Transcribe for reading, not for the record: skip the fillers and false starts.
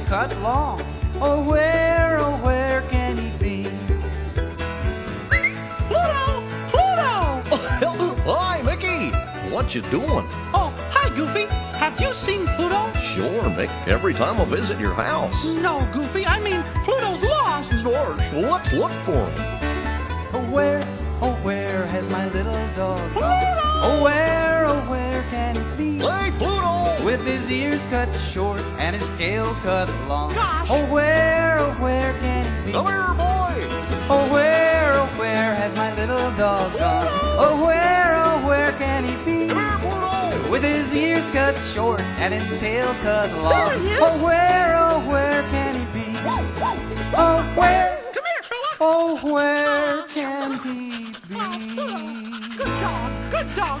cut long. Oh, where can he be? Pluto! Pluto! Hi, Mickey. What you doing? Oh, hi, Goofy. Have you seen Pluto? Sure, Mick. Every time I visit your house. No, Goofy. I mean, Pluto's lost. George, let's look for him. Oh, where has my little dog gone? Pluto! Oh, where can he be? Hey, Pluto! With his ears cut short and his tail cut long. Gosh. Oh, where can he be? Come here, boy. Oh, where has my little dog gone? Oh, where can he be? Come here, Pluto. With his ears cut short and his tail cut long. There he is. Oh, where can he be? Oh, where? Come here, fella. Oh, where can he be? Good dog. Good dog.